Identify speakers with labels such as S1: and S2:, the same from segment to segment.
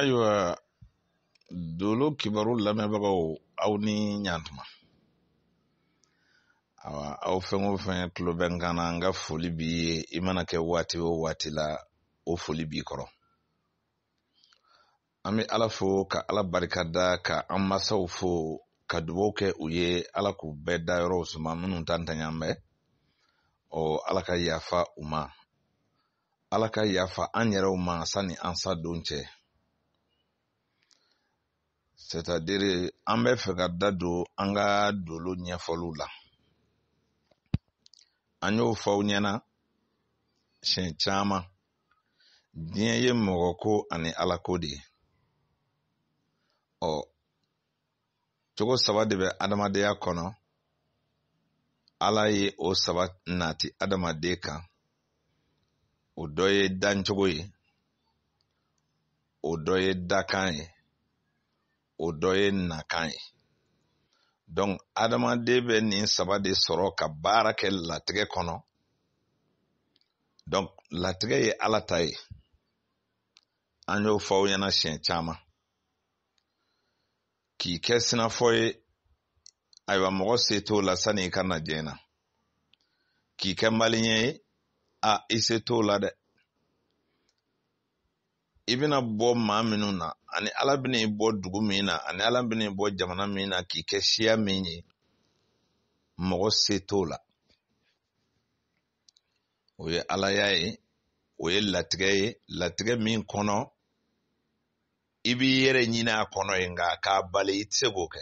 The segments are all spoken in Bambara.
S1: Ayiwa dolo kibaru lamɛnbagaw aw ni ɲantuma aw fɛn o fɛn tulo bɛ n kan na n ka foli b'i ye i mana kɛ waati o waati la o foli b'i kɔrɔ. An bɛ Ala fo ka Ala barika da ka an masaw fo ka dugawu kɛ u ye Ala k'u bɛɛ da yɔrɔw suma minnu t'an tanyan bɛ Ala ka yafa u ma, Ala ka yafa an yɛrɛw ma sani an sa don cɛ. C'est-à-dire an bɛ fɛ ka da don an ka dolo ɲɛfɔliw la. An y'o fɔ aw ɲɛna siɲɛ caman. Diɲɛ ye mɔgɔ ko ani Ala ko de ye. Cogo saba de bɛ adamadenya kɔnɔ. Ala ye o saba nati adamaden kan. O dɔ ye dancogo ye, o dɔ ye dakan ye, o dɔ ye nakan ye. Donc adamaden bɛ nin saba de sɔrɔ ka baara kɛ latigɛ kɔnɔ. Donc latigɛ ye Ala ta ye. An y'o fɔ aw ɲɛna siɲɛ caman. K'i kɛ sinafɔ ye, ayiwa mɔgɔ se t'o la sani i ka na diɲɛ na. K'i kɛ maliyɛn ye, i se t'o la dɛ. I bɛna bɔ maa minnu na, ani Ala bɛna i bɔ dugu min na, ani Ala bɛna i bɔ jamana min na k'i kɛ siya min ye, mɔgɔ se t'o la. O ye Alaya ye, o ye latigɛ ye, latigɛ min kɔnɔ i b'i yɛrɛ ɲini a kɔnɔ ye nka k'a bali i tɛ se k'o kɛ.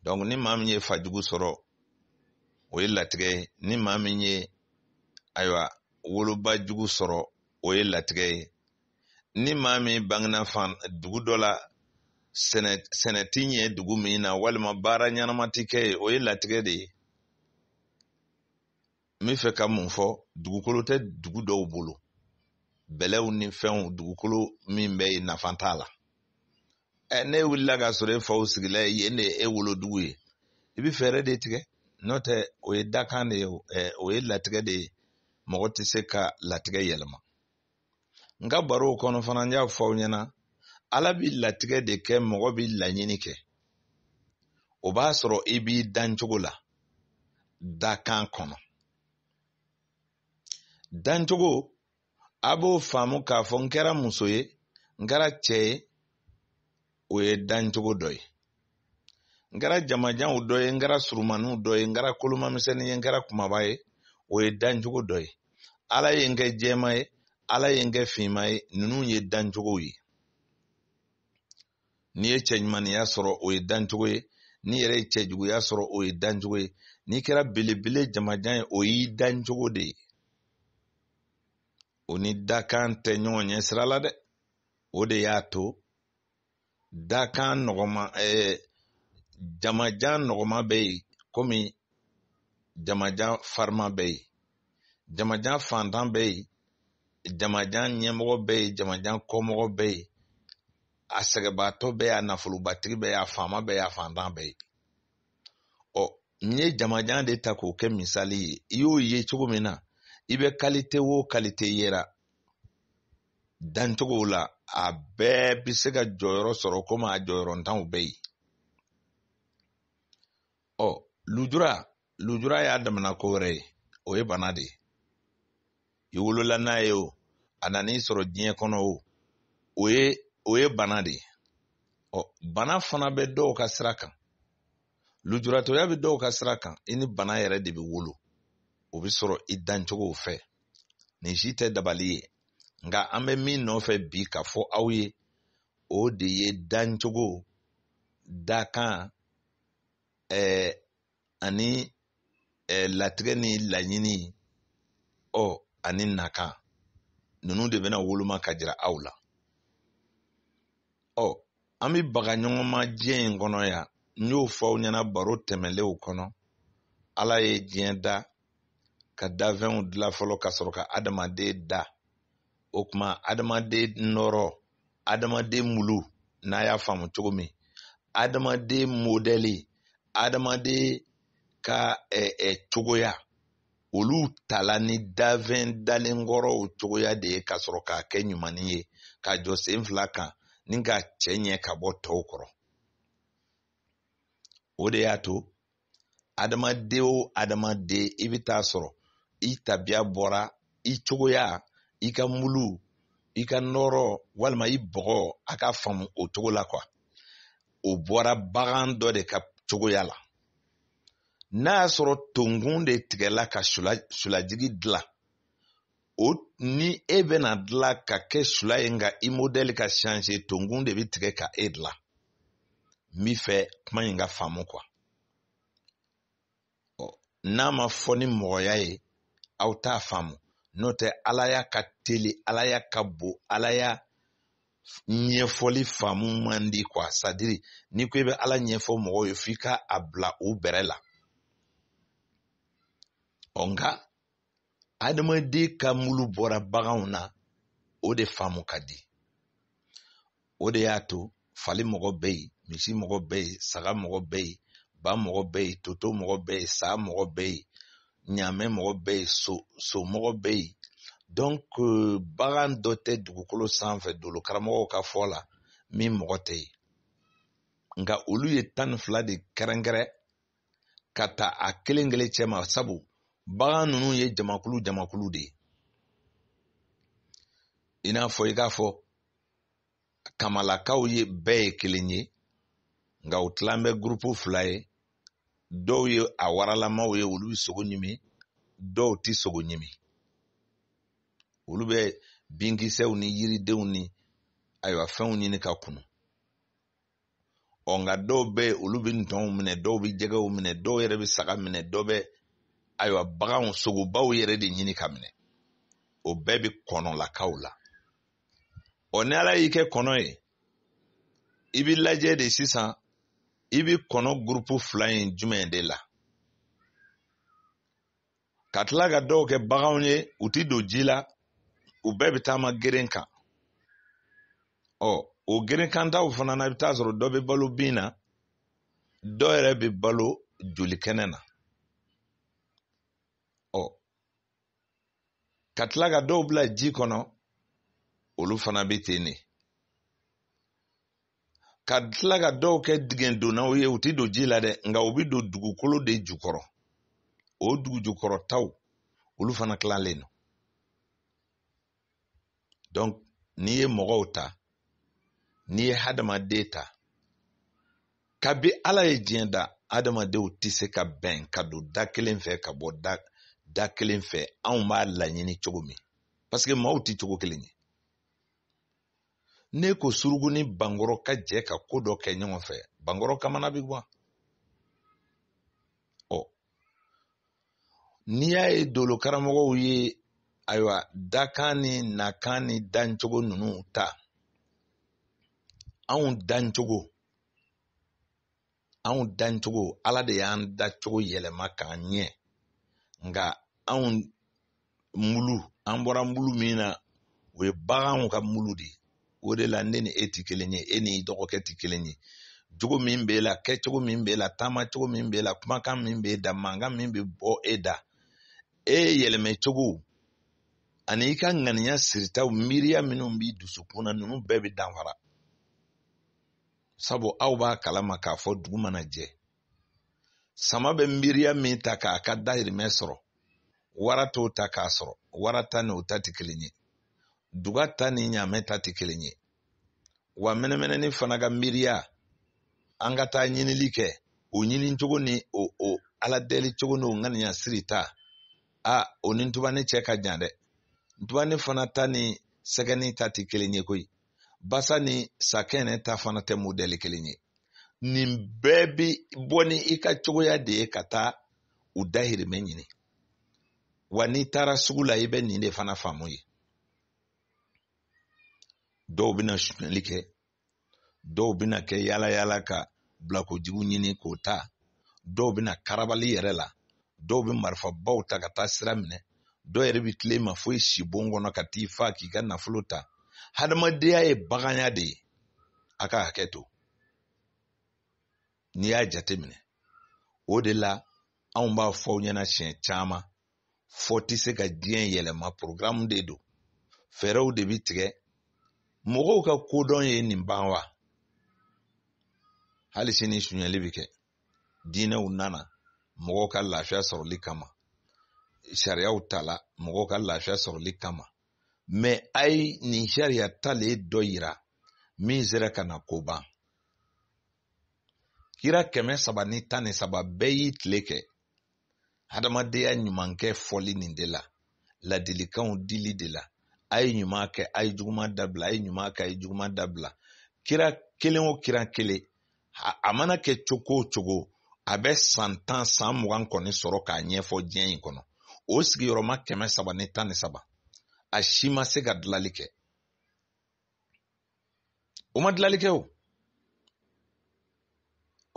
S1: Donc ni maa min ye fajugu sɔrɔ, o ye latigɛ ye. Ni maa min ye ayiwa woloba jugu sɔrɔ, o ye latigɛ ye. Ni maa min bangena dugu dɔ la sɛnɛ ti ɲɛ dugu min na walima baara ɲɛnama ti kɛ ye, o ye latigɛ de ye. N bɛ fɛ ka mun fɔ, dugukolo tɛ dugu dɔw bolo. Bɛlɛw ni fɛnw, dugukolo min bɛ yen nafa t'a la. Ne wulila ka sɔrɔ e faw sigila yen de e wolodugu ye. I bɛ fɛɛrɛ de tigɛ. N'o tɛ o ye dakan de ye, o ye latigɛ de ye. Mɔgɔ tɛ se ka latigɛ yɛlɛma. N ka barow kɔnɔ fana n y'a fɔ aw ɲɛna, Ala bɛ latigɛ de kɛ, mɔgɔ bɛ laɲini kɛ. O b'a sɔrɔ i b'i dancogo la, dakan kɔnɔ. Dancogo, a b'o faamu k'a fɔ n kɛra muso ye, n kɛra cɛ ye, o ye dancogo dɔ ye. N kɛra jamajanw dɔ ye, n kɛra surumaniw dɔ ye, n kɛra kolomamisɛnnin ye, n kɛra kumaba ye, o ye dancogo dɔ ye. Ala ye n kɛ jɛma ye, Ala ye n kɛ finma ye, ninnu ye dancogo ye. N'i ye cɛ ɲumaniya sɔrɔ, o ye dancogo ye. N'i yɛrɛ ye cɛ juguya sɔrɔ, o ye dancogo ye. N'i kɛra belebele jamajan ye, o y'i dancogo de ye. O ni dakan tɛ ɲɔgɔn ɲɛ sira la dɛ. O de y'a to dakan nɔgɔma, jamajan nɔgɔma bɛ yen, komi jamajan farima bɛ yen. Jamajan fantan bɛ yen, jamajan ɲɛmɔgɔ bɛ yen, jamajan kɔmɔgɔ bɛ yen. A sɛgɛbaatɔ bɛ yen, a nafolobatigi bɛ yen, a faama bɛ yen, a fantan bɛ yen. N ye jamajan de ta k'o kɛ misali ye. I y'o ye cogo min na, i bɛ kalite o kalite yera dancogo la, a bɛɛ bɛ se ka jɔyɔrɔ sɔrɔ komi a jɔyɔrɔntanw bɛ yen. Lujura y'a damana ko wɛrɛ ye, o ye bana de ye. I wolola n'a ye o, a nan'i sɔrɔ diɲɛ kɔnɔ o ye bana de ye. Bana fana bɛ dɔw ka sira kan. Lujuratɔya bɛ dɔw ka sira kan, i ni bana yɛrɛ de bɛ wolo. O bɛ sɔrɔ i dancogow fɛ. Nin si tɛ dabali ye. Nka an bɛ min nɔfɛ bi ka fɔ aw ye, o de ye dancogo, dakan, ani latigɛ ni laɲini, ani nakan. Ninnu de bɛna woloma ka jira aw la. An bɛ baga ɲɔgɔn ma diɲɛ in kɔnɔ yan. N y'o fɔ aw ɲɛna baro tɛmɛnlenw kɔnɔ. Ala ye diɲɛ da, ka dafɛnw dilan fɔlɔ ka sɔrɔ ka adamaden da. O tuma adamaden nɔrɔ, adamaden mulu, n'a y'a faamu cogo min, adamaden modèle, adamaden ka cogoya, olu tala ni dafɛn dalen kɔrɔ o cogoya de ye ka sɔrɔ k'a kɛ ɲumanin ye ka jɔ sen fila kan ni ka cɛ ɲɛ ka bɔ tɔw kɔrɔ. O de y'a to adamaden o adamaden i bɛ taa sɔrɔ i tabiya bɔra i cogoya, i ka mulu, i ka nɔrɔ walima i bɔgɔ a ka faamu o cogo la quoi. O bɔra bagan dɔ de ka cogoya la. N'a y'a sɔrɔ tonkun de tigɛla ka sulajigi dilan, o ni e bɛna dilan ka kɛ sula ye nka i modèle ka changer, tonkun de bɛ tigɛ ka e dilan. N b'i fɛ kuma in ka faamu quoi. N'a ma fɔ ni mɔgɔya ye aw t'a faamu, n'o tɛ Ala y'a ka teli, Ala y'a ka bon, Ala y'a ɲɛfɔli faamu man di quoi. C'est à dire n'i ko i bɛ Ala ɲɛfɔ mɔgɔw ye f'i ka a bila u bɛrɛ la. Nka adamaden ka mulu bɔra baganw na, o de faamu ka di. O de y'a to fali mɔgɔ bɛ yen, misi mɔgɔ bɛ yen, saga mɔgɔ bɛ yen, ba mɔgɔ bɛ yen, toto mɔgɔ bɛ yen, sa mɔgɔ bɛ yen, ɲaamɛ mɔgɔ bɛ yen, so mɔgɔ bɛ yen. Donc bagan dɔ tɛ dugukolo sanfɛ dolo karamɔgɔw ka fɔ la min mɔgɔ tɛ yen. Nka olu ye 12 de kɛrɛnkɛrɛn ka ta a kelen kelen cɛ ma, sabu bagan ninnu ye jamakulu de ye. I n'a fɔ i k'a fɔ kamalakaw ye bɛɛ ye kelen ye, nka u tilan bɛ groupe 2 ye. Dɔw ye a waralamaw ye, olu bɛ sogo ɲimi, dɔw tɛ sogo ɲimi. Olu bɛ binkisɛw ni yiridenw ni ayiwa fɛnw ɲini ka kunu. Nka dɔw bɛ olu bɛ ntɔnw minɛ, dɔw bɛ jɛgɛw minɛ, dɔw yɛrɛ bɛ saga minɛ, dɔw bɛ ayiwa baganw sogobaw yɛrɛ de ɲini ka minɛ. O bɛɛ bɛ kɔnɔlakaw la. Ni Ala y'i kɛ kɔnɔ ye, i bɛ lajɛ de sisan, i bɛ kɔnɔ groupe 2 in jumɛn de la. Ka tila ka dɔw kɛ baganw ye, u tɛ don ji la, u bɛɛ bɛ taama geren kan. O gerenkantaw fana na i bɛ taa sɔrɔ dɔ bɛ balo bin na, dɔ yɛrɛ bɛ balo joli kɛnɛ na. Ka tila ka dɔw bila ji kɔnɔ, olu fana bɛ ten de. Ka tila ka dɔw kɛ dingɛdonnaw ye, u tɛ don ji la dɛ, nka u bɛ don dugukolo de jukɔrɔ. O dugu jukɔrɔtaw, olu fana tilalen don. Donc n'i ye mɔgɔw ta, n'i ye hadamaden ta, kabi Ala ye diɲɛ da, hadamadenw tɛ se ka bɛn ka don da kelen fɛ ka bɔ da kelen fɛ. Anw b'a laɲini cogo min, parce que maaw tɛ cogo kelen ye. Ne ko surugu ni bankɔrɔ ka jɛ ka ko dɔ kɛ ɲɔgɔn fɛ, bankɔrɔ kamana bɛ gan. N'i y'a ye dolo karamɔgɔw ye ayiwa dakan ni nakan ni dancogo ninnu ta, anw dancogo Ala de y'an dacogo yɛlɛma k'an ɲɛ. Nka anw mulu, an bɔra mulu min na, o ye baganw ka mulu de ye. O de la ne ni e tɛ kelen ye, e ni dɔgɔkɛ tɛ kelen ye. Jogo min b'e la, kɛcogo min b'e la, taama cogo min b'e la, kumakan min b'e da, mankan min bɛ bɔ e da, e yɛlɛmɛ cogo ani i ka ŋaniya siritaw, miiriya minnu b'i dusukun na, ninnu bɛɛ bɛ danfara. Sabu aw b'a kalama k'a fɔ dugu mana jɛ, sama bɛ miiriya min ta k'a ka dahirimɛ sɔrɔ, wara t'o ta k'a sɔrɔ. Wara ta ni o ta tɛ kelen ye, duga ta ni ɲaamɛ ta tɛ kelen ye. Wa mɛnɛmɛnɛni fana ka miiriya, an ka taa ɲinili kɛ, o ɲini cogo ni o Ala deli cogo ni o ŋaniya siri ta, o ni ntubani cɛ ka jan dɛ. Ntubani fana ta ni sɛgɛni ta tɛ kelen ye koyi. Basa ni sakɛnɛ ta fana tɛ modèle kelen ye. Nin bɛɛ bi bɔ ni i ka cogoya de ye ka taa u dahirimɛ ɲini. Wa n'i taara sugu la, i bɛ nin de fana faamu ye. Dɔw bɛna suɲɛli kɛ, dɔw bɛna kɛ yala yala ka bilakojugu ɲini k'o ta, dɔw bɛna karabali yɛrɛ la, dɔw bɛ marifabaw ta ka taa sira minɛ, dɔw yɛrɛ bɛ tile ma foyi si bon kɔnɔ ka t'i fa k'i ka nafolo ta. Hadamadenya ye baganya de ye. A ka hakɛ to. N'i y'a jate minɛ, o de la anw b'a fɔ aw ɲɛna siɲɛ caman, fo tɛ se ka diɲɛ yɛlɛma programme de don fɛɛrɛw de bi tigɛ mɔgɔw ka kodɔn ye nin ban wa hali sini suɲɛli bi kɛ diinɛw nana mɔgɔw ka lafiya sɔrɔli kama sariyaw tala mɔgɔw ka lafiya sɔrɔli kama mais ai nin sariya tale dɔ yira min sera ka na ko ban kira 313 bɛɛ y'i tile kɛ hadamadenya ɲuman kɛ fɔli nin de la ladilikanw dili de la a ye ɲuman kɛ a ye juguman dabila a ye ɲuman kɛ a ye juguman dabila kira kelen o kira kelen a mana kɛ cogo o cogo a bɛ san 10 san 20 kɔni sɔrɔ k'a ɲɛfɔ diɲɛ in kɔnɔ o sigiyɔrɔma 313 a si ma se ka dilali kɛ o ma dilali kɛ o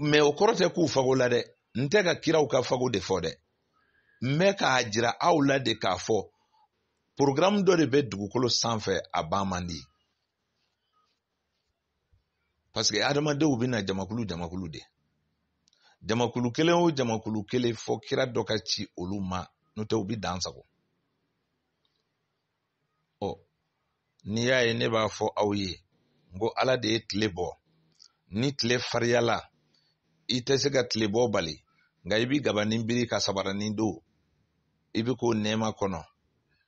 S1: mais o kɔrɔ tɛ k'u fago la dɛ n tɛ ka kiraw ka fago de fɔ dɛ n bɛ k'a jira aw la de k'a fɔ programme dɔ de bɛ dugukolo sanfɛ a ban man di parce que adamadenw bɛna jamakulu de jamakulu kelen o jamakulu kelen fɔ kira dɔ ka ci olu ma n'o tɛ u bɛ dan sago n'i y'a ye ne b'a fɔ aw ye n ko ala de ye tile bɔ ni tile fariyala i tɛ se ka tile bɔ bali nka i bɛ gabanin biri ka sabaranin don i bɛ k'o nɛɛma kɔnɔ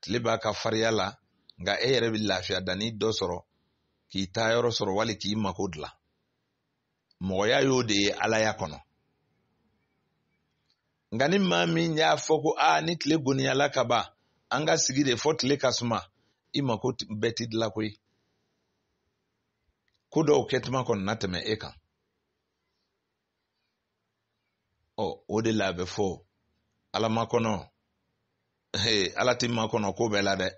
S1: tile b'a ka fariya la nka e yɛrɛ bɛ lafiya danni dɔ sɔrɔ k'i taa yɔrɔ sɔrɔ wali k'i mako dilan mɔgɔya y'o de ye alaya kɔnɔ nka ni maa min y'a fɔ ko ni tile goniyala ka ban an ka sigi de fɔ tile ka suma i mako bɛɛ tɛ dilan koyi ko dɔw kɛtuma kɔni na tɛmɛ e kan o de la a bɛ fɔ ala makɔnɔ ala ti makɔnɔ ko bɛɛ la dɛ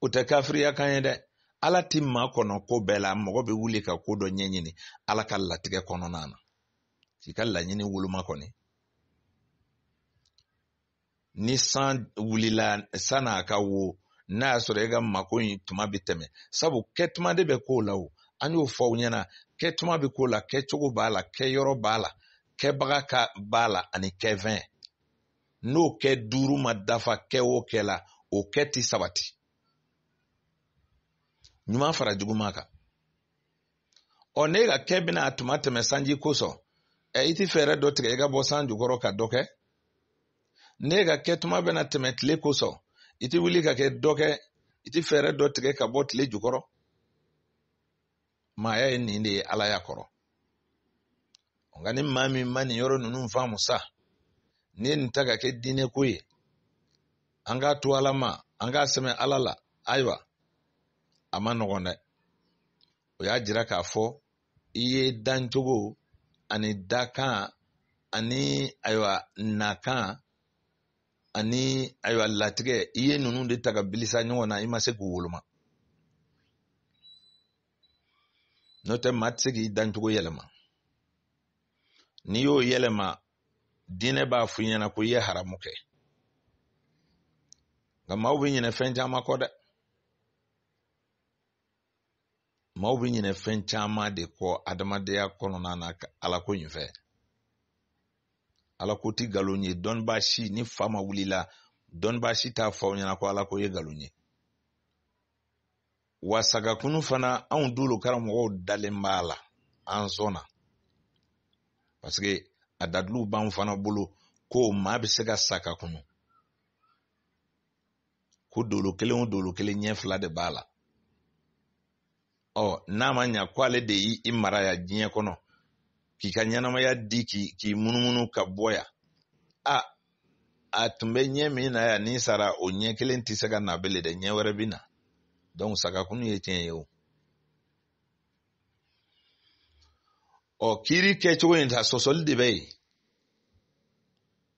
S1: o tɛ kafiriya kan ye dɛ ala ti makɔnɔ ko bɛɛ la mɔgɔ bɛ wuli ka ko dɔ ɲɛɲini ala ka latigɛ kɔnɔna na k'i ka laɲini woloma kɔni ni san wulila san n'a ka wo n'a y'a sɔrɔ e ka mako in tuma bɛ tɛmɛ sabu kɛtuma de bɛ k'o la o an y'o fɔ aw ɲɛna kɛtuma bɛ k'o la kɛcogo b'a la kɛyɔrɔ b'a la kɛbaga b'a la ani kɛfɛn n'o kɛ 5 ma dafa kɛ o kɛ la o kɛ ti sabati ɲuman fara juguman kan ne ka kɛ bɛna a tuma tɛmɛ sanji kosɔn i ti fɛɛrɛ dɔ tigɛ i ka bɔ san jukɔrɔ ka dɔ kɛ ne ka kɛ tuma bɛna tɛmɛ tile kosɔn i ti wuli ka kɛ dɔ kɛ i ti fɛɛrɛ dɔ tigɛ ka bɔ tile jukɔrɔ maaya ye nin de ye ala ya kɔrɔ nka ni maa min ma nin yɔrɔ ninnu faamu sa ni nin ta ka kɛ diinɛ ko ye an k'a to ala ma an k'a sɛmɛ ala la ayiwa a ma nɔgɔn dɛ o y'a jira k'a fɔ i ye dancogo ani dakan ani ayiwa nakan ani ayiwa latigɛ i ye ninnu de ta ka bilisa ɲɔgɔn na i ma se k'u woloma n'o tɛ maa tɛ se k'i dancogo yɛlɛma n'i y'o yɛlɛma diinɛ b'a fɔ i ɲɛna ko i ye haramu kɛ nka maaw bɛ ɲinɛ fɛn caman kɔ dɛ maaw bɛ ɲinɛ fɛn caman de kɔ adamadenya kɔnɔna na ala ko in fɛ ala ko ti nkalon ye dɔnnibaa si ni fa ma wulila dɔnnibaa si t'a fɔ aw ɲɛna ko ala ko ye nkalon ye wa sagakunu fana anw dulu karamɔgɔw dalen b'a la an sɔnna parce que a daduluw b'anw fana bolo ko maa bɛ se ka saga kunu ko dolo kelen o dolo kelen ɲɛ 2 de b'a la n'a ma ɲa ko ale de y'i mara ya diɲɛ kɔnɔ k'i ka ɲɛnamaya di k'i munumunu ka bɔ ya a tun bɛ ɲɛ min na yan ni sara o ɲɛ kelen tɛ se ka na bele dɛ ɲɛ wɛrɛ bɛ na donc sagakunu ye tiɲɛ ye o kiiri kɛcogo in ta sɔsɔli de bɛ yen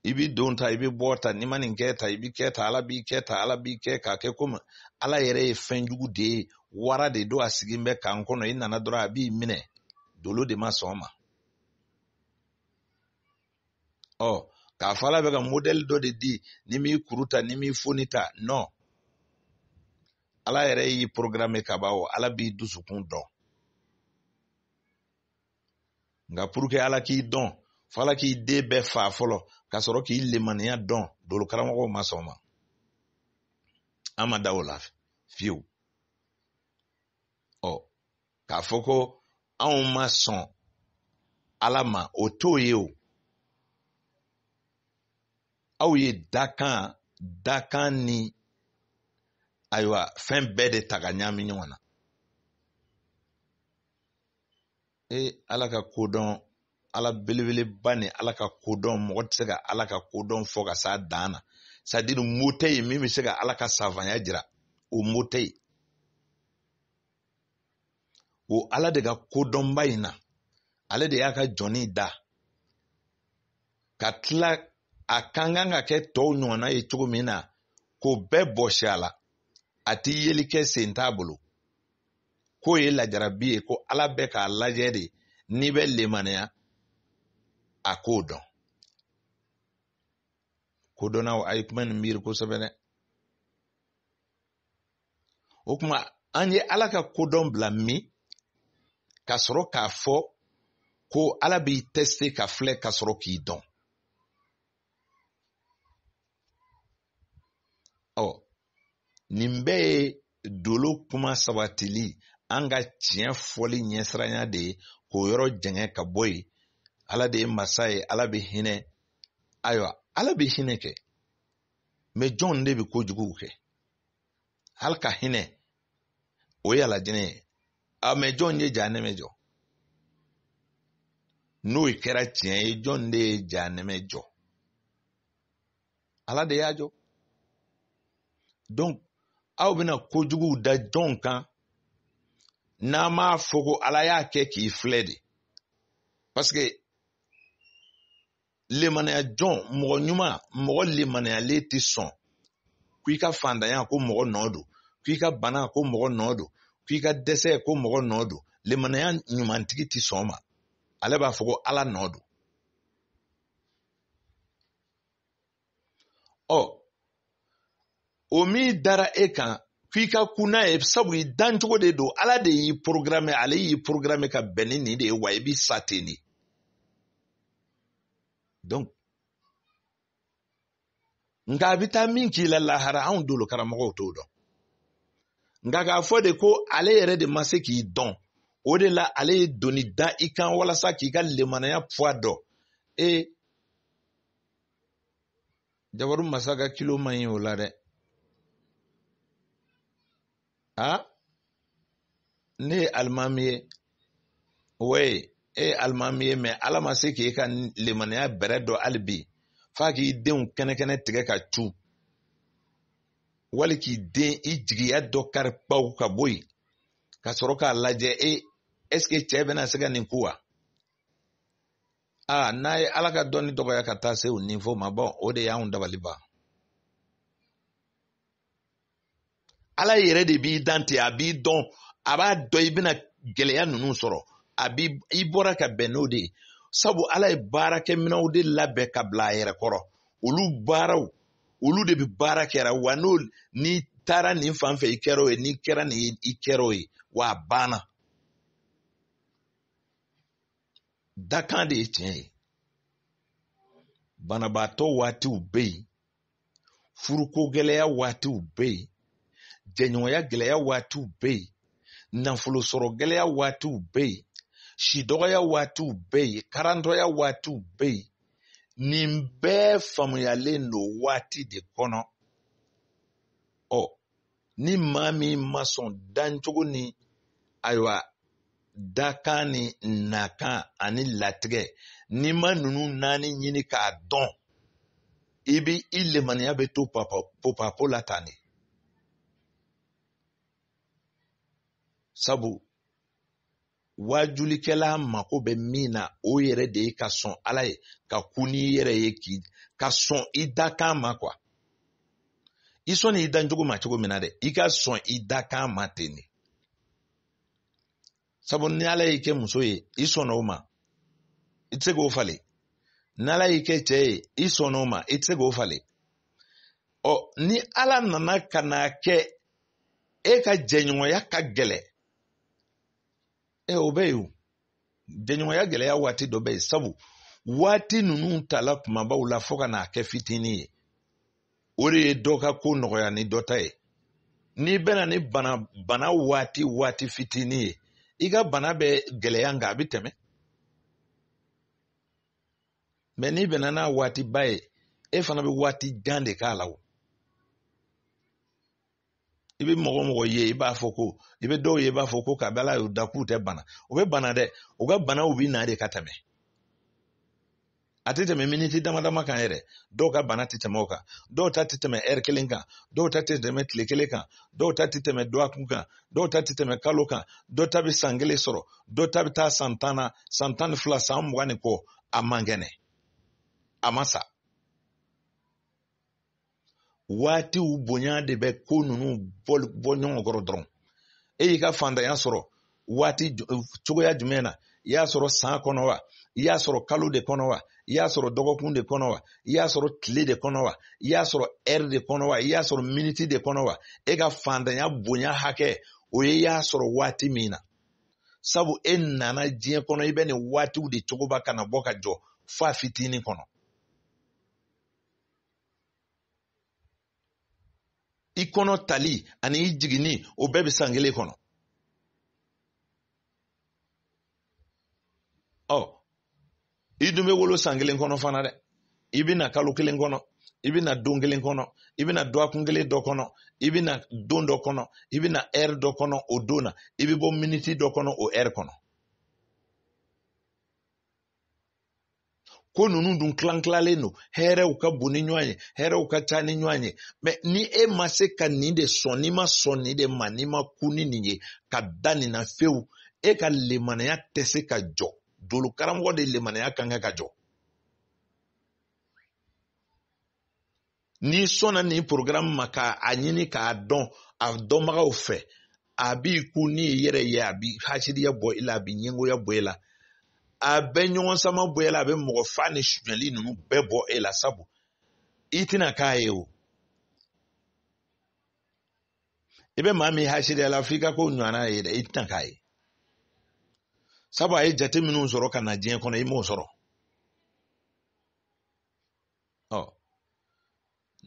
S1: i bi don ta i bi bɔ ta ni ma nin kɛ ta i bi kɛ ta ala b'i kɛ ta ala b'i kɛ k'a kɛ komi ala yɛrɛ ye fɛn jugu de ye wara de don a sigin bɛ kan kɔnɔ i nana dɔrɔn a b'i minɛ dolo de ma sɔn ma k'a fɔ ala bɛ ka modèle dɔ de di ni m'i kuru ta ni m'i foni ta non ala yɛrɛ y'i programme ka ban o ala b'i dusukun dɔn nka pour que ala k'i dɔn fɔ ala k'i den bɛɛ fa fɔlɔ ka sɔrɔ k'i lemaniya dɔn dolo karamɔgɔw ma sɔn ma an ma da o la fiyewu k'a fɔ ko anw ma sɔn Ala ma o t'o ye o aw ye dakan ni ayiwa fɛn bɛɛ de ta ka ɲaami ɲɔgɔn na Ala ka kodɔn Ala belebeleba ni Ala ka kodɔn mɔgɔ tɛ se ka Ala ka kodɔn fɔ ka s'a dan na c'est-à-dire mot tɛ yen min bɛ se ka Ala ka savanya jira o mot tɛ yen o Ala de ka kodɔnba in na ale de y'a ka jɔnni da ka tila a kan ka kɛ tɔw ɲɔgɔnna ye cogo min na k'o bɛɛ bɔsi a la a tɛ yeli kɛ sen t'a bolo k'o ye lajarabi ye ko Ala bɛ k'a lajɛ de n'i bɛ lemaniya a k'o dɔn kodɔnnaw a ye kuma nin miiri kosɛbɛ dɛ o kuma an ye Ala ka kodɔn bila min ka sɔrɔ k'a fɔ ko Ala b'i tester ka filɛ ka sɔrɔ k'i dɔn nin bɛɛ ye dolo kuma sabatili an ka tiɲɛ fɔli ɲɛsiranya de ye k'o yɔrɔ jɛngɛ ka bɔ yen Ala de ye masa ye Ala bɛ hinɛ ayiwa Ala bɛ hinɛ kɛ mais jɔn de bɛ kojugu kɛ hali ka hinɛ o ye alajinɛ ye mais jɔn ye jahanɛmɛ jɔ n'o kɛra tiɲɛ ye jɔn de ye jahanɛmɛ jɔ Ala de y'a jɔ donc aw bɛna kojugu da jɔn kan n'a m'a fɔ ko Ala y'a kɛ k'i filɛ de parce que lemaniya jɔn mɔgɔ ɲuman mɔgɔ lemaniyalen tɛ sɔn k'i ka fantanya ko mɔgɔ nɔ don k'i ka bana ko mɔgɔ nɔ don k'i ka dɛsɛ ko mɔgɔ nɔ don lemaniya ɲumantigi tɛ sɔn ma ale b'a fɔ ko Ala nɔ don o min dara e kan k'i ka kun n'a ye sabu i dancogo de don Ala de y'i programme ale y'i programme ka bɛn ni nin de ye wa i b'i sa ten de donc nka a bɛ taa min k'i la lahara anw dolo karamɔgɔw t'o dɔn nka k'a fɔ de ko ale yɛrɛ de ma se k'i dɔn o de la ale ye doni da i kan walasa k'i ka lemanaya poids dɔn Jabaru masa ka kilo man ɲi o la dɛ ne ye alimami ye ouais alimami ye mais Ala ma se k'e ka lemanaya bɛrɛ dɔn hali bi f'a k'i denw kɛnɛ tigɛ ka cu wali k'i den i jigiya dɔ kari pawu ka bɔ yen ka sɔrɔ k'a lajɛ est-ce que cɛ bɛna se ka nin ko wa n'a ye Ala ka dɔnni dɔgɔya ka taa se o niveau ma bon o de y'anw dabali ban Ala yɛrɛ de b'i dan ten a b'i dɔn a b'a dɔn i bɛna gɛlɛya ninnu sɔrɔ i bɔra ka bɛn n'o de ye sabu Ala ye baarakɛminɛw de labɛn ka bila a yɛrɛ kɔrɔ olu baaraw olu de bɛ baara kɛra wa n'i taara nin fan fɛ i kɛra o ye n'i kɛra nin i kɛra o ye wa a banna dakan de ye tiɲɛ ye banabaatɔ waatiw bɛ yen furuko gɛlɛya waatiw bɛ yen jɛɲɔgɔnya gɛlɛya waatiw bɛ yen nafolo sɔrɔ gɛlɛya waatiw bɛ yen sidɔgɔya waatiw bɛ yen karantɔya waatiw bɛ yen nin bɛɛ faamuyalen don waati de kɔnɔ ni maa min ma sɔn dancogo ni ayiwa dakan ni nakan ani latigɛ ni ma ninnu naani ɲini k'a dɔn i lemaniya bɛ to papapo la tan de sabu wajulikɛla mako bɛ min na o yɛrɛ de ye ka sɔn Ala ye ka kun n'i yɛrɛ ye ka sɔn i dakan ma quoi i sɔnni i dancogo ma cogo min na dɛ i ka sɔn i dakan ma ten de sabu ni Ala y'i kɛ muso ye i sɔnna o ma i tɛ se k'o falen ni Ala y'i kɛ cɛ ye i sɔnna o ma i tɛ se k'o falen ni Ala nana ka n'a kɛ e ka jɛɲɔgɔnya ka gɛlɛ o bɛ yen jɛɲɔgɔnya gɛlɛya waati dɔ bɛ yen sabu waati ninnu tala kumabaw la fo ka n'a kɛ fitinin ye o de ye dɔ ka ko nɔgɔya ni dɔ ta ye. N'i bɛna ni bana waati fitinin ye, i ka bana bɛ gɛlɛya nka a bɛ tɛmɛ. Mais n'i bɛna n'a waati ba ye, e fana bɛ waati jan de k'a la o. I bɛ mɔgɔ ye, i b'a fɔ ko, i bɛ dɔw ye, i b'a fɔ ko kabala y'u da k'u tɛ bana. U bɛ bana dɛ, u ka banaw bɛ na de ka tɛmɛ. A tɛ tɛmɛ miniti dama kan yɛrɛ. Dɔw ka bana tɛ tɛmɛ o kan. Dɔw ta tɛ tɛmɛ heure kelen kan. Dɔw ta tɛ tɛmɛ tile kelen kan. Dɔw ta tɛ tɛmɛ dɔgɔkun kan. Dɔw ta tɛ tɛmɛ kalo kan. Dɔw ta bɛ san 1 sɔrɔ. Dɔw ta bɛ taa san 10 na, san 12, san 20 ni kɔ. A man kɛnɛ. A ma sa. Waatiw bonya de bɛ ko ninnu bɔ ɲɔgɔn kɔrɔ dɔrɔn. E y'i ka fantanya sɔrɔ waati cogoya jumɛn na? I y'a sɔrɔ san kɔnɔ wa? I y'a sɔrɔ kalo de kɔnɔ wa? I y'a sɔrɔ dɔgɔkun de kɔnɔ wa? I y'a sɔrɔ tile de kɔnɔ wa? I y'a sɔrɔ heure de kɔnɔ wa? I y'a sɔrɔ miniti de kɔnɔ wa? E ka fantanya bonya hakɛ, o ye y'a sɔrɔ waati min na. Sabu e nana diɲɛ kɔnɔ, i bɛ nin waatiw de cogoba ka na bɔ ka jɔ fa fitinin kɔnɔ. I kɔnɔ tali ani i jiginni, o bɛɛ bɛ san 1 kɔnɔ. I dun bɛ wolo san 1 kɔnɔ fana dɛ. I bɛ na kalo 1 kɔnɔ, i bɛ na don 1 kɔnɔ, i bɛ na dɔgɔkun 1 dɔ kɔnɔ, i bɛ na don dɔ kɔnɔ, i bɛ na heure dɔ kɔnɔ o don na, i bɛ bɔ miniti dɔ kɔnɔ o heure kɔnɔ. Ko ninnu dun tilan-tilalen don, hɛrɛw ka bon ni ɲɔgɔn ye, hɛrɛw ka ca ni ɲɔgɔn ye. Mais ni e ma se ka nin de sɔn, n'i ma sɔn nin de ma, n'i ma ku ni nin ye, ka da nin na fewu, e ka lemanaya tɛ se ka jɔ. Dolo karamɔgɔ de lemanaya kan ka jɔ. N'i sɔnna nin programme ma k'a ɲini k'a dɔn, a dɔnbagaw fɛ, a b'i ku n'i yɛrɛ ye, a b'i hasiriya bɔ i la, a b'i ɲɛngoya bɔ i la. A bɛ ɲɔgɔn sama bɔ i la, a bɛ mɔgɔ fa ni suɲɛli ninnu bɛɛ bɔ e la, sabu i tɛna k'a ye o. I bɛ maa min hasiriya la f'i ka ko ɲɔgɔnna ye dɛ, i tɛna k'a ye. Sabu a ye jate minnu sɔrɔ ka na diɲɛ kɔnɔ, i m'o sɔrɔ.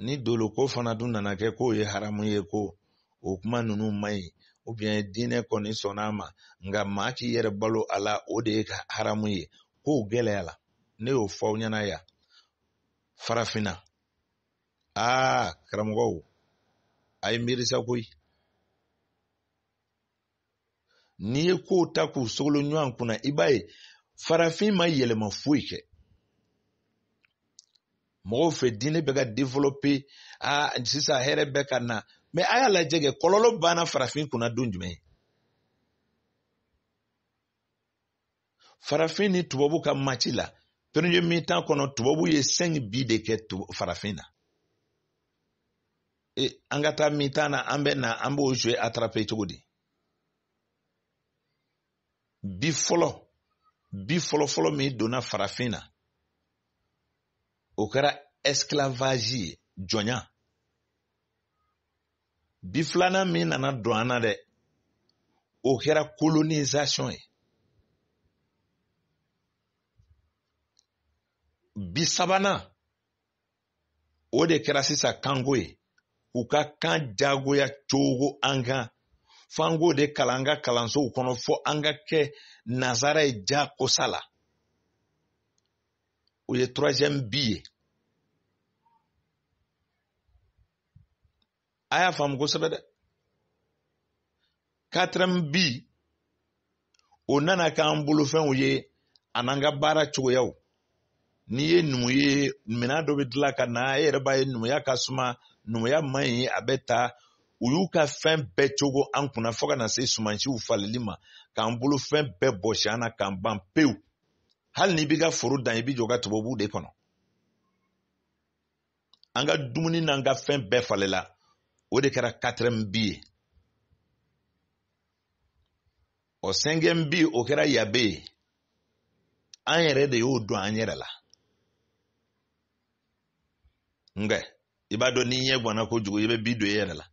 S1: Ni dolo ko fana dun nana kɛ k'o ye haramu ye, ko o kuma ninnu man ɲi, ou bien diinɛ kɔni sɔnna a ma, nka maa k'i yɛrɛ balo a la, o de ye haramu ye. K'o gɛlɛya la, ne y'o fɔ aw ɲɛna yan. Farafinna, karamɔgɔw, a ye miirisa koyi. N'i ye kow ta k'u sogolo ɲɔgɔn kunna, i b'a ye farafin ma yɛlɛma foyi kɛ. Mɔgɔw fɛ diinɛ bɛ ka développer, sisan hɛrɛ bɛ ka na, mais a y'a lajɛ kɛ, kɔlɔlɔ banna farafin kunna don jumɛn? Farafin ni tubabu ka match la, premier mi-temps kɔnɔ tubabu ye 5 bi de kɛ farafin na. An ka taa mi-temps na, an b'o jouer attraper cogo di? Bi fɔlɔ min donna farafin na, o kɛra esclavage ye, jɔnya. Bi filanan min nana don an na dɛ, o kɛra colonisation ye. Bi sabanan, o de kɛra sisan kanko ye. U ka kan jagoya cogo an kan. Fango de kalan an ka kalansow kɔnɔ fɔ an ka kɛ nazara ye jakosa la. O ye 3e bi ye. A y'a faamu kosɛbɛ dɛ. 4e bi, o nana k'an bolofɛnw ye, an'an ka baara cogoyaw. N'i ye numu ye, minɛn dɔ bɛ dilan ka na, e yɛrɛ b'a ye numuya ka suma, numuya man ɲi, a bɛ taa. U y'u ka fɛn bɛɛ cogo an kunna fɔ ka na se sumansiw falili ma, k'an bolo fɛn bɛɛ bɔsi an na, k'an ban pewu. Hali n'i b'i ka foro dan, i b'i jɔ ka tubabuw de kɔnɔ. An ka dumuni n'an ka fɛn bɛɛ falela, o de kɛra 4e bi ye. 5e bi, o kɛra yabe ye. An yɛrɛ de y'o don an yɛrɛ la. Nka i b'a dɔn n'i ɲɛ ganna kojugu, i bɛ bi don i yɛrɛ la.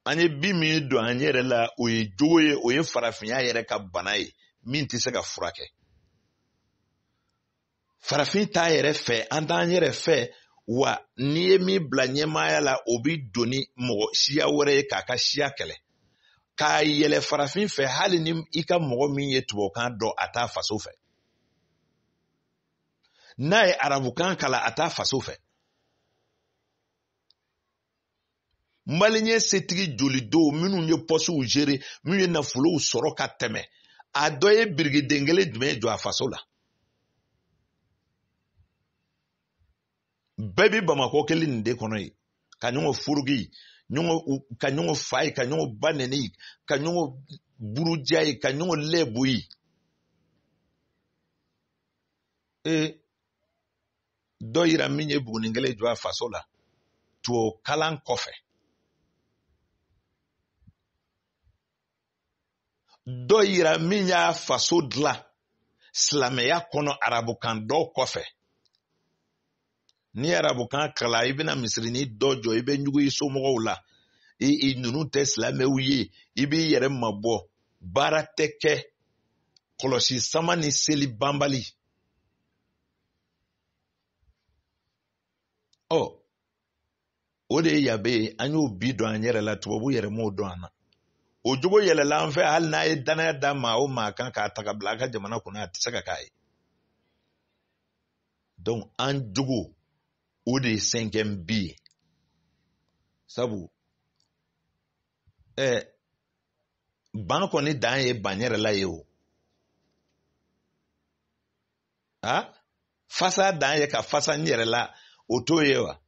S1: An ye bi min don an yɛrɛ la, o ye jogo ye, o ye farafinya yɛrɛ ka bana ye, min tɛ se ka furakɛ. farafin t'a yɛrɛ fɛ an t'an yɛrɛ fɛ wa n'i ye min bila ɲɛmaaya la o bi don ni mɔgɔ siya wɛrɛ ye k'a ka siya kɛlɛ k'a yɛlɛ farafin fɛ hali ni i ka mɔgɔ min ye tubabukan dɔn a t'a faso fɛ n'a ye arabukan kalan a t'a faso fɛ maliyɛn setigi jolidow minnu ye pɔsiw gere minnu ye nafolow sɔrɔ ka tɛmɛ a dɔ ye birigiden kelen jumɛn jɔ a faso la bɛɛ bi bamakɔ kelen nin de kɔnɔ ye ka ɲɔgɔn furugi ka ɲɔgɔn fa ye ka ɲɔgɔn ba nɛni ka ɲɔgɔn buruja ye ka ɲɔgɔn lɛbu ye dɔ yira min ye buguni kelen jɔ a faso la tubabu kalan kɔfɛ dɔ yira min y'a faso dilan silamɛya kɔnɔ arabukan dɔ kɔfɛ ni arabukan kalan i bɛna misirini dɔ jɔ i bɛ ɲugu i somɔgɔw la i ninnu tɛ silamɛw ye i b'i yɛrɛ mabɔ baara tɛ kɛ kɔlɔsi sama ni seli banbali o de ye yabe ye an y'o bi dɔn an yɛrɛ la tubabu yɛrɛ m'o dɔn an na o jogo yɛlɛla an fɛ hali n'a ye danaya da maa o maa kan k'a ta ka bila a ka jamana kɔnɔ a tɛ se ka k'a ye donc an jogo o de ye 5e bi ye sabu ban kɔni dan ye ban yɛrɛ la ye o fasa dan ye ka fasa n yɛrɛ la o t'o ye wa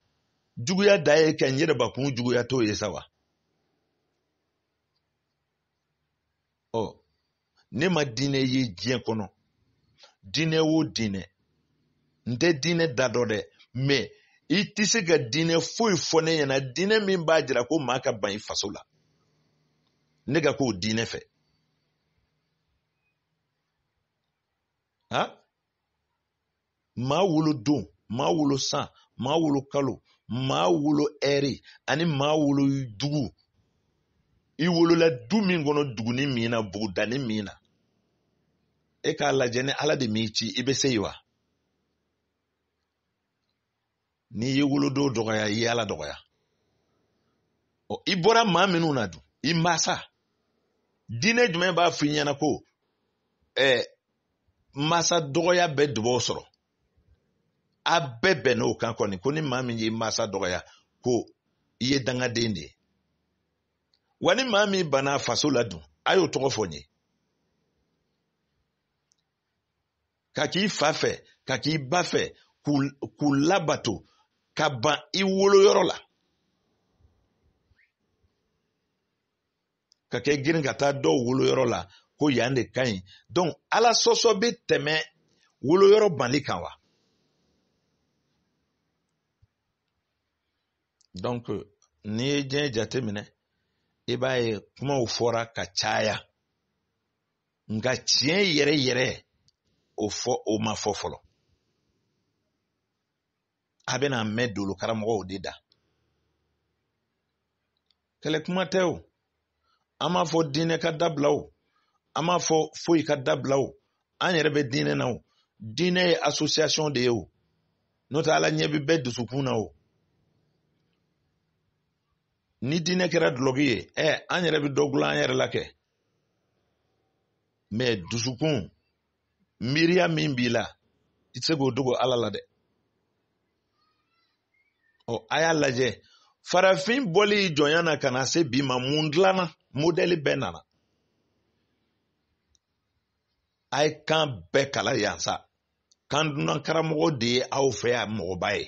S1: juguya dan ye ka n yɛrɛ bakun juguya t'o ye sa wa ne ma diinɛ ye diɲɛ kɔnɔ diinɛ o diinɛ n tɛ diinɛ da dɔ dɛ mais i tɛ se ka diinɛ foyi fɔ ne ɲɛna diinɛ min b'a jira ko maa ka ban i faso la ne ka k'o diinɛ fɛ maa wolo don maa wolo san maa wolo kalo maa wolo ɛri ani maa wolo dugu i wolola du min kɔnɔ duguni min na bugudani min na e k'a lajɛ ni ala de m'i ci i bɛ se yen wa n'i ye wolodon dɔgɔya i ye ala dɔgɔya i bɔra maa minnu na dun i masa diinɛ jumɛn b'a fɔ i ɲɛna ko masa dɔgɔya bɛ dubaw sɔrɔ a bɛɛ bɛn n'o kan kɔni ko ni maa min ye masa dɔgɔya ko i ye dangaden de ye wa ni maa min banna faso la dun a y'o tɔgɔ fɔ n ye ka k'i fa fɛ ka k'i ba fɛ k'u labato ka ban i woloyɔrɔ la ka kɛ girin ka taa dɔw woloyɔrɔ la ko yan de ka ɲi donc ala sɔsɔ bɛ tɛmɛ woloyɔrɔ banli kan wa donc n'i ye diɲɛ jate minɛ i b'a ye kumaw fɔra ka caya nka tiɲɛ yɛrɛ yɛrɛ o ma fɔ fɔlɔ a bɛna mɛn dolo karamɔgɔw de da kɛlɛ kuma tɛ o an m'a fɔ diinɛ ka dabila o an m'a fɔ foyi ka dabila o an yɛrɛ bɛ diinɛ na o diinɛ ye association de ye o n'o tɛ ala ɲɛ bɛ bɛɛ dusukun na o ni diinɛ kɛra dulɔki ye an yɛrɛ bɛ dɔ dilan an yɛrɛ la kɛ mais dusukun miiriya min b'i la i tɛ se k'o dogo ala la dɛ a y'a lajɛ farafin bɔli jɔnya na ka na se bi ma mun dilanna modèle bɛɛ nana a ye kan bɛɛ kala yan sa kan dunan karamɔgɔ de ye aw fɛ yan mɔgɔba ye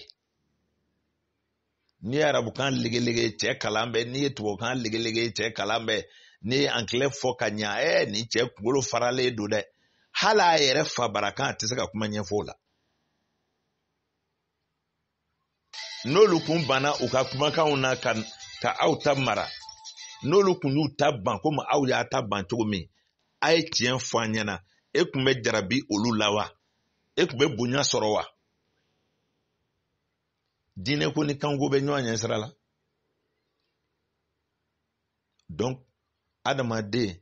S1: n'i ye arabukan legelege cɛ kalan bɛ n'i ye tubabukan legelege cɛ kalan bɛ n'i ye angilɛ fɔ ka ɲa ni cɛ kunkolo faralen don dɛ hali a yɛrɛ fabarakan a tɛ se ka kuma ɲɛfɔ o la n'olu kun banna u ka kumakanw na ka aw ta mara n'olu kun y'u ta ban komi aw y'a ta ban cogo min a ye tiɲɛ fɔ an ɲɛna e kun bɛ jarabi olu la wa e kun bɛ bonya sɔrɔ wa diinɛ ko ni kanko bɛ ɲɔgɔn ɲɛ sira la donc adamaden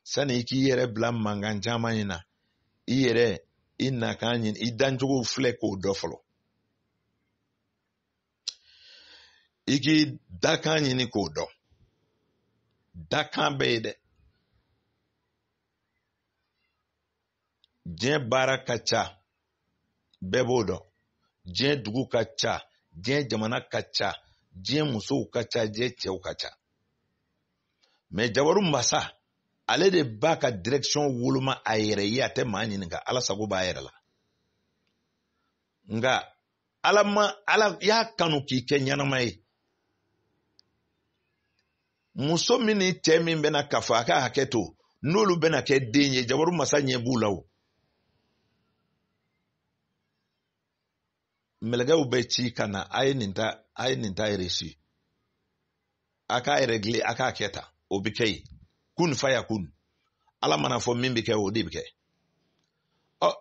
S1: sani i k'i yɛrɛ bila mankan caman in na i yɛrɛ i na kan ɲini i dancogo filɛ k'o dɔ fɔlɔ i k'i dakan ɲini k'o dɔn dakan bɛ ye dɛ diɲɛ baara ka ca bɛɛ b'o dɔn diɲɛ dugu ka ca diɲɛ jamana ka ca diɲɛ musow ka ca diɲɛ cɛw ka ca mais Jabaru masa ale de b'a ka direction woloma a yɛrɛ ye a tɛ maa ɲininka ala sago b'a yɛrɛ la nka ala y'a kanu k'i kɛ ɲɛnama ye muso min ni cɛ min bɛna kafa a ka hakɛ to n'olu bɛna kɛ den ye Jabaru masa ɲɛ b'u la o mɛlɛkɛw bɛ ci ka na a ye nin ta reçu a k'a régler a k'a kɛ ta o bɛ kɛ yen kun faya kun ala mana fɔ min bɛ kɛ o de bɛ kɛ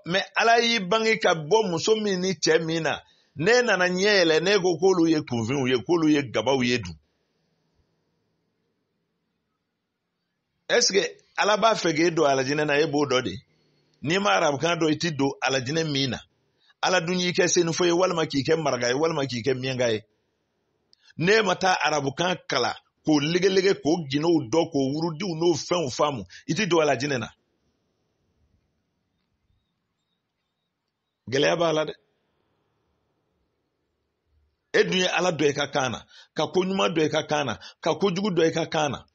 S1: mais ala y'i bange ka bɔ muso min ni cɛ min na ne nana ɲɛ yɛlɛ ne ko k'olu ye kunfinw ye k'olu ye gabaw ye dun est ce que ala b'a fɛ k'e don alajinɛ na e b'o dɔ de n'i ma arabukan dɔn i ti don alajinɛ min na ala dun y'i kɛ senufo ye walima k'i kɛ maraka ye walima k'i kɛ miɲɛnka ye ne ma taa arabukan kala k'o legelege k'o ginɛw dɔ k'o wurudiw n'o fɛnw faamu i ti don alajinɛ na gɛlɛya b'a la dɛ e dun ye ala dɔ i ka kan na ka ko ɲuman dɔ i ka kan na ka kojugu dɔ i ka kan na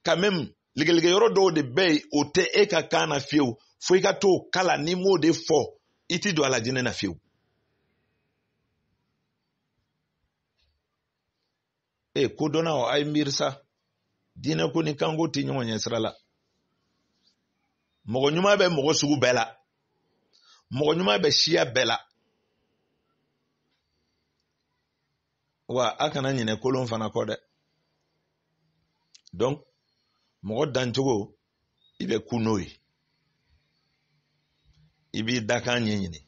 S1: quand même legelege yɔrɔ dɔw de bɛ yen o tɛ e ka kan na fiyewu fo i ka t'o kala n'i m'o de fɔ i ti don alajinɛ na fiyewu kodɔnnaw a ye miiri sa diinɛ ko ni kanko tɛ ɲɔgɔn ɲɛ sira la mɔgɔ ɲuman bɛ mɔgɔ sugu bɛɛ la mɔgɔ ɲuman bɛ siya bɛɛ la wa a kana ɲinɛ kolon fana kɔ dɛ donc mɔgɔ dancogo i bɛ ku n'o ye i b'i dakan ɲɛɲini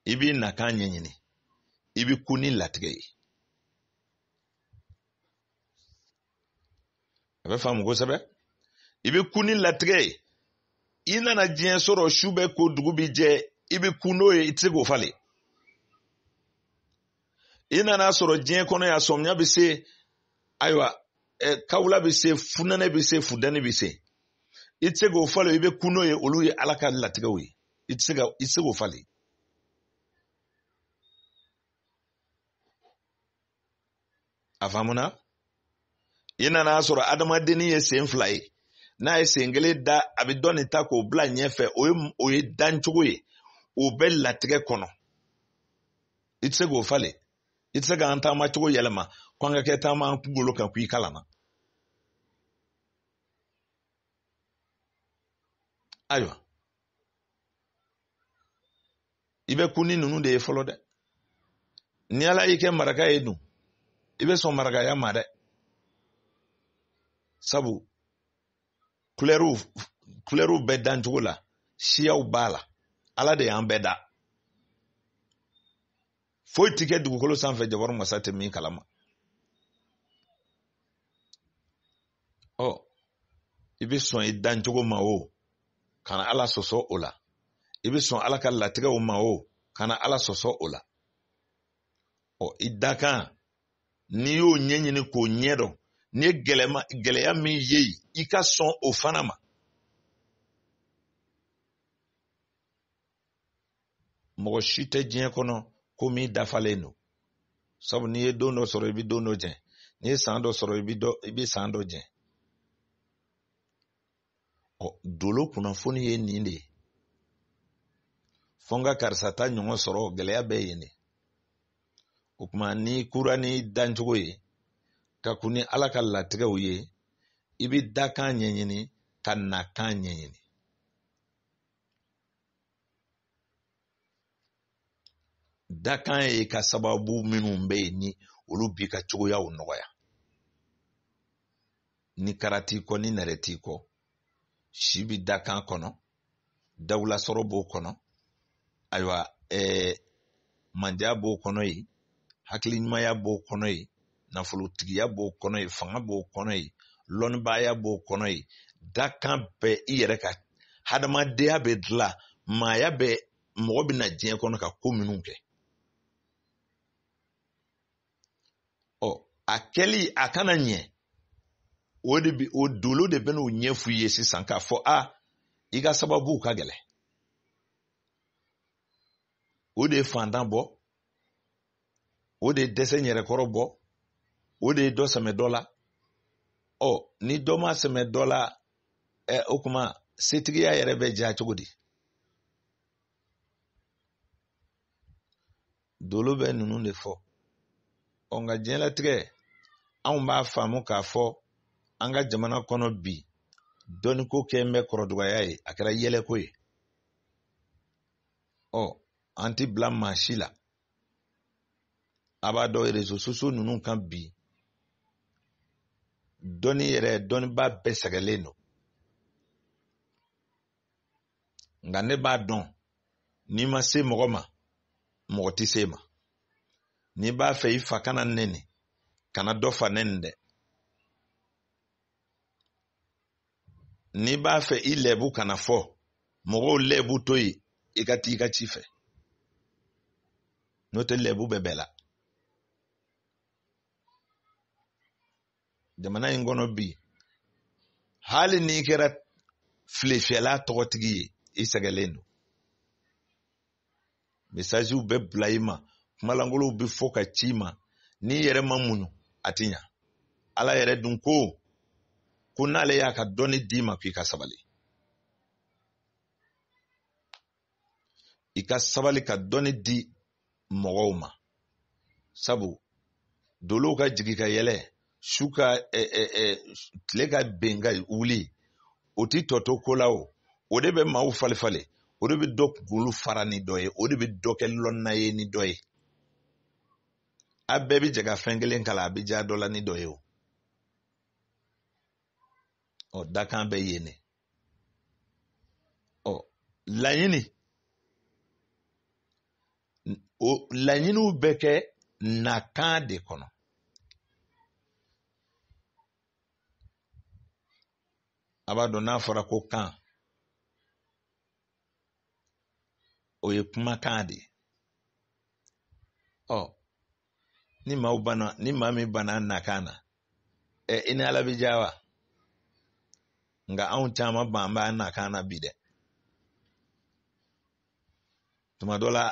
S1: i b'i nakan ɲɛɲini i b'i ku ni latigɛ ye a bɛ faamu kosɛbɛ i bɛ ku ni latigɛ ye i nana diɲɛ sɔrɔ su bɛ ko dugu bi jɛ i bɛ ku n'o ye i tɛ se k'o falen i nana sɔrɔ diɲɛ kɔnɔ yan sɔmiya bɛ se ayiwa kawula bɛ se funɛnɛ bɛ se funtɛni bɛ se i tɛ se k'o falen i bɛ ku n'o ye olu ye ala ka latigɛw ye i tɛ se k'o falen a faamuna i nana sɔrɔ adamadennin ye sen fila ye n'a ye sen kelen da a bɛ dɔ nin ta k'o bila ɲɛfɛ o ye dancogo ye o bɛ latigɛ kɔnɔ i tɛ se k'o falen i tɛ se k'an taamacogo yɛlɛma ko an ka kɛ taama an kunkolo kan k'i kalan na ayiwa i bɛ kun ni ninnu de ye fɔlɔ dɛ ni ala y'i kɛ maraka ye dun i bɛ sɔn marakaya ma dɛ sabu kulɛriw bɛɛ dancogo la siyaw b'a la ala de y'an bɛɛ da foyi tɛ kɛ dugukolo sanfɛ Jabaru masa tɛ min kalama i bɛ sɔn i dancogo ma o kana ala sɔsɔ o la i bɛ sɔn ala ka latigɛw ma o kana ala sɔsɔ o la i dakan n'i y'o ɲɛɲini k'o ɲɛdɔn n'i ye gɛlɛya min ye i ka sɔn o fana ma mɔgɔ si tɛ diɲɛ kɔnɔ ko min dafalen don sabu n'i ye don dɔ sɔrɔ i bɛ don dɔ jɛn n'i ye san dɔ sɔrɔ i bɛ san dɔ jɛn dolo kunnafoni ye nin de ye fɔ n ka karisa ta ɲɔgɔn sɔrɔ gɛlɛya bɛɛ ye nin o tuma n'i kura ni dancogo ye ka kun ni ala ka latigɛw ye i bɛ dakan ɲɛɲini ka nakan ɲɛɲini dakan ye ka sababu minnu bɛ yen ni olu b'i ka cogoyaw nɔgɔya ni kara t'i kɔ ni nɛrɛ t'i kɔ si bi dakan kɔnɔ dawula sɔrɔ b'o kɔnɔ ayiwa mandiya b'o kɔnɔ yen hakili ɲumanya b'o kɔnɔ yen nafolotigiya b'o kɔnɔ yen fanga b'o kɔnɔ yen lɔnnibaaya b'o kɔnɔ yen dakan bɛ i yɛrɛ ka hadamadenya bɛ dilan maaya bɛ mɔgɔ bɛ na diɲɛ kɔnɔ ka ko minnu kɛ a kɛli a kana ɲɛ o dolo de bɛ n'o ɲɛ f'u ye sisan k'a fɔ i ka sababu ka gɛlɛn o de ye fantan bɔ o de ye dɛsɛ yɛrɛkɔrɔ bɔ o de ye dɔ sɛmɛ dɔ la ni dɔ ma sɛmɛ dɔ la o kuma setigiya yɛrɛ bɛ ja cogo di dolo bɛ ninnu de fɔ nka diɲɛlatigɛ anw b'a faamu k'a fɔ an ka jamana kɔnɔ bi dɔnniko kɛ n bɛ kɔrɔdɔgɔya ye a kɛra yɛlɛko ye an ti bila maa si la a b'a dɔn réseaux sociaux ninnu kan bi dɔnniba bɛɛ sɛgɛlen don nka ne b'a dɔn n'i ma se mɔgɔ ma mɔgɔ ti se ma n'i b'a fɛ i fa kana nɛni kana dɔ fa nɛni dɛ n'i b'a fɛ i lɛbu kana fɔ mɔgɔw lɛbu to yen i ka t'i ka ci fɛ n'o tɛ lɛbu bɛ bɛɛ la jamana in kɔnɔ bi hali n'i kɛra filefiyɛla tɔgɔtigi ye i sɛgɛlen don mesajiw bɛ bila i ma kumalangolow bɛ fɔ ka ci i ma n'i yɛrɛ ma muɲu a ti ɲa ala yɛrɛ dun ko n'ale y'a ka dɔnni d'i ma k'i ka sabali i ka sabali ka dɔnni di mɔgɔw ma sabu dolow ka jigi ka yɛlɛ su ka tile ka ben ka wuli o ti tɔto ko la o de bɛ maaw falifali o de bɛ dɔ kunkolo fara ni dɔ ye o de bɛ dɔ kɛ lɔnna ye ni dɔ ye a bɛɛ bɛ jɛ ka fɛn kelen kala a bɛ diya dɔ la ni dɔ ye dakan bɛ yen ne laɲiniw bɛ kɛ nakan de kɔnɔ a b'a dɔn n'a fɔra ko kan o ye kumakan de ni maa min bana nakan na i ni ala bɛ diya wa nka anw caman ban b'a nakan na bi dɛ tuma dɔ la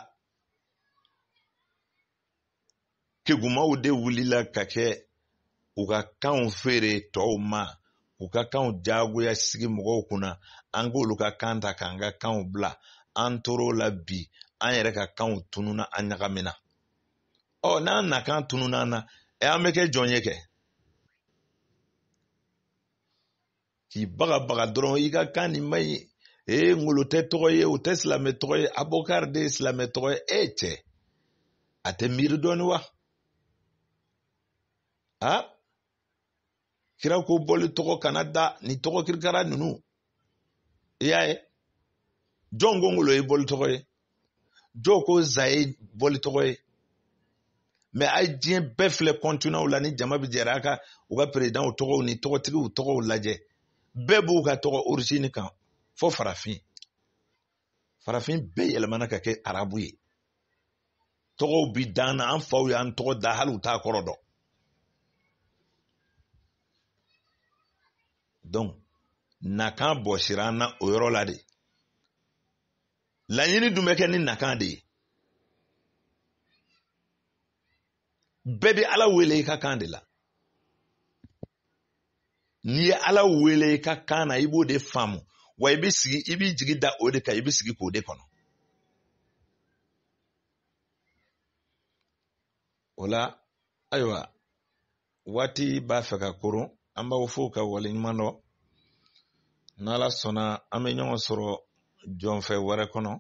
S1: kegumaw de wulila ka kɛ u ka kanw feere tɔw ma u ka kanw jagoya sigi mɔgɔw kunna an k'olu ka kan ta k'an ka kanw bila an tor'o la bi an yɛrɛ ka kanw tununa an ɲagamina n'an nakan tununa an na an bɛ kɛ jɔn ye kɛ k'i baga dɔrɔn i ka kan nin man ɲi ngolo tɛ tɔgɔ ye o tɛ silamɛ tɔgɔ ye abokar de ye silamɛ tɔgɔ ye cɛ a tɛ miiri dɔɔni wa kira ko bɔli tɔgɔ kana da ni tɔgɔ kirikara ninnu i y'a ye jɔn ko ngolo ye bɔli tɔgɔ ye jɔn ko za ye bɔli tɔgɔ ye mɛ a ye diɲɛ bɛɛ filɛ kɔntunaw la ni jama bɛ jɛra u ka perezidanw tɔgɔw ni tɔgɔtigiw tɔgɔw lajɛ bɛɛ b'u ka tɔgɔ origine kan fo farafin bɛɛ yɛlɛmana ka kɛ arabu ye tɔgɔw bi dan na an faw y'an tɔgɔ da hali u t'a kɔrɔ dɔn donc nakan bɔsira an na o yɔrɔ la de laɲini dun bɛ kɛ ni nakan de ye bɛɛ bɛ ala wele i ka kan de la n'i ye ala wele i ka kan na i b'o de faamu wa i b'i jigi da o de kan i b'i sigi k'o de kɔnɔ o la ayiwa waati b'a fɛ ka koron an b'aw fo ka waleɲuman dɔn n'ala sɔnna an bɛ ɲɔgɔn sɔrɔ jɔnfɛ wɛrɛ kɔnɔ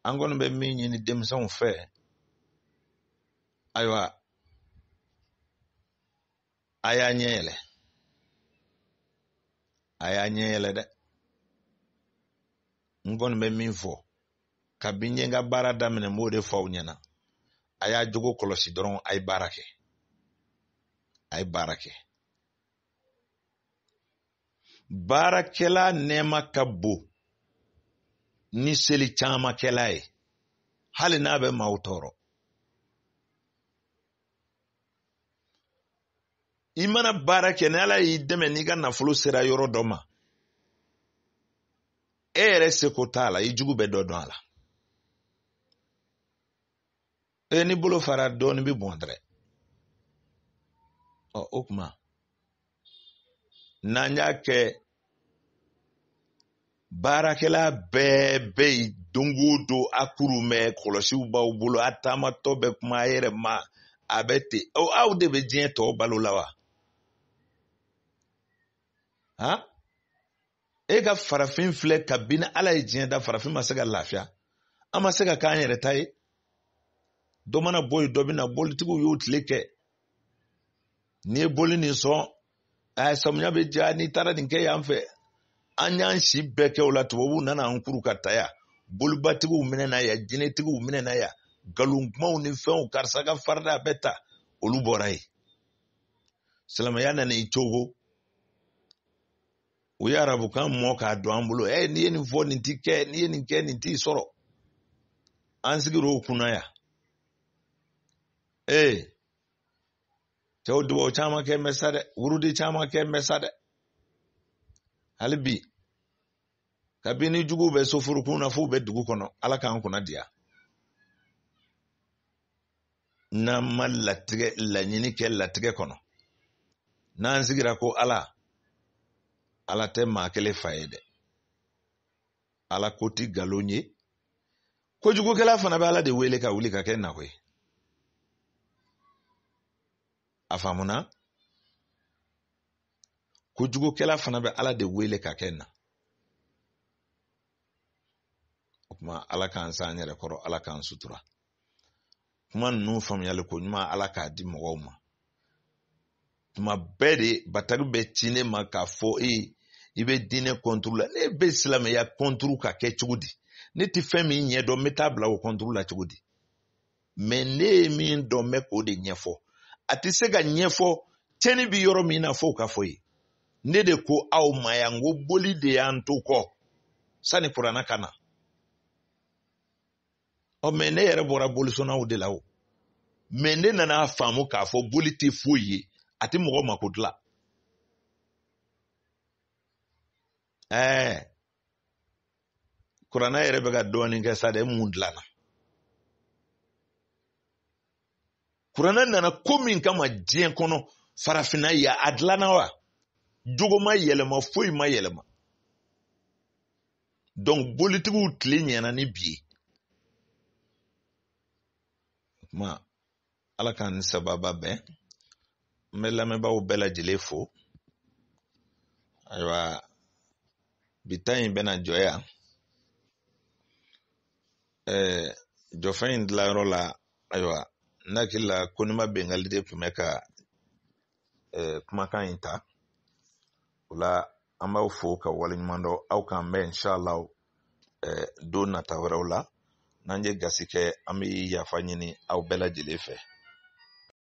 S1: an kɔni bɛ min ɲini denmisɛnw fɛ ayiwa a y'a ɲɛ yɛlɛ dɛ n kɔni bɛ min fɔ kabini n ye n ka baara daminɛ n b'o de fɔ aw ɲɛna a y'a jogo kɔlɔsi dɔrɔn a ye baara kɛ baarakɛla nɛɛma ka bon ni seli caman kɛla ye hali n'a bɛ maaw tɔɔrɔ. I mana baara kɛ ni Ala y'i dɛmɛ n'i ka nafolo sera yɔrɔ dɔ ma, e yɛrɛ seko t'a la, i jugu bɛ dɔ dɔn a la. Ni bolo fara dɔɔni bi bɔn dɛrɛ. O kuma n'an y'a kɛ baarakɛla bɛɛ bɛ yen don o don a kuru mɛn kɔlɔsiw b'aw bolo, a taamatɔ bɛ kuma a yɛrɛ ma, a bɛ ten. Aw de bɛ diɲɛ tɔ balo la wa? E ka farafin filɛ kabini Ala ye diɲɛ da, farafin ma se ka lafiya, an ma se ka k'an yɛrɛ ta ye. Dɔ mana bɔ yen, dɔ bɛna bolitigiw y'o tile kɛ. N'i ye boli nin sɔn, samiya bɛ diya, n'i taara nin kɛ yan fɛ, an y'an si bɛɛ kɛ o la, tubabuw nana an kuru ka ta yan, bolibatigiw minɛ na yan, jinɛtigiw minɛ na yan, nkalon kumaw ni fɛnw, karisa ka farida a bɛ ta, olu bɔra yen. Silamɛya nana i cogo, o ye arabukan mɔ k'a don an bolo, n'i ye nin fɔ nin ti kɛ, n'i ye nin kɛ nin t'i sɔrɔ. An sigir'o kunna yan. Cɛw dubaw caman kɛ mɛ sa dɛ, wurudi caman kɛ mɛ sa dɛ. Hali bi, kabini juguw bɛ soforokun na f'u bɛ dugu kɔnɔ, Ala k'an kunna diya. N'an ma laɲini kɛ latigɛ kɔnɔ, n'an sigira ko Ala tɛ maa kelen fa ye dɛ. Ala ko ti nkalon ye. Kojugukɛla fana bɛ Ala de wele ka wuli ka kɛ nakɔ ye. A faamuna? Kojugukɛla fana bɛ Ala de wele ka kɛ na. O kuma Ala k'an s'an yɛrɛ kɔrɔ, Ala k'an sutura. Kuma ninnu faamuyali ko ɲuman Ala k'a di mɔgɔw ma. Kuma bɛɛ de batagi bɛ ci ne ma k'a fɔ i bɛ diinɛ kɔnturu la. Ne bɛ silamɛya kɔnturu ka kɛ cogo di? Ne ti fɛn min ɲɛdɔn, n bɛ taa bila o kɔnturu la cogo di? Mais ne ye min dɔn, n bɛ k'o de ɲɛfɔ. A tɛ se ka ɲɛfɔ cɛnni bi yɔrɔ min na fo ka fɔ ye. Ne de ko aw ma yan, n ko boli de y'an to kɔ sani kuranna ka na. Mais ne yɛrɛ bɔra bolisɔnnaw de la o. Mais ne nana faamu k'a fɔ boli tɛ foyi ye, a tɛ mɔgɔ mako dilan. Kuranna yɛrɛ bɛ ka dɔɔnin kɛ sa dɛ, mun dilanna? Kuranna nana ko min kama diɲɛ kɔnɔ, farafinna ya a dilanna wa? Jogo ma yɛlɛma, foyi ma yɛlɛma. Donc bolitigiw tile ɲɛna ni bi ye. Kuma Ala k'an ni sababa bɛn. N bɛ lamɛnbaaw bɛɛ lajɛlen fo. Ayiwa, bi ta in bɛna jɔ yan. Jɔfɛn in dilanyɔrɔ la, ayiwa, n hakili la Konima Bengali de tun bɛ ka kumakan in ta. O la, an b'aw fo ka waleɲuman dɔn, aw k'an bɛn inshallah don nata wɛrɛw la. N'an ye gasi kɛ, an bɛ yafa ɲini aw bɛɛ lajɛlen fɛ.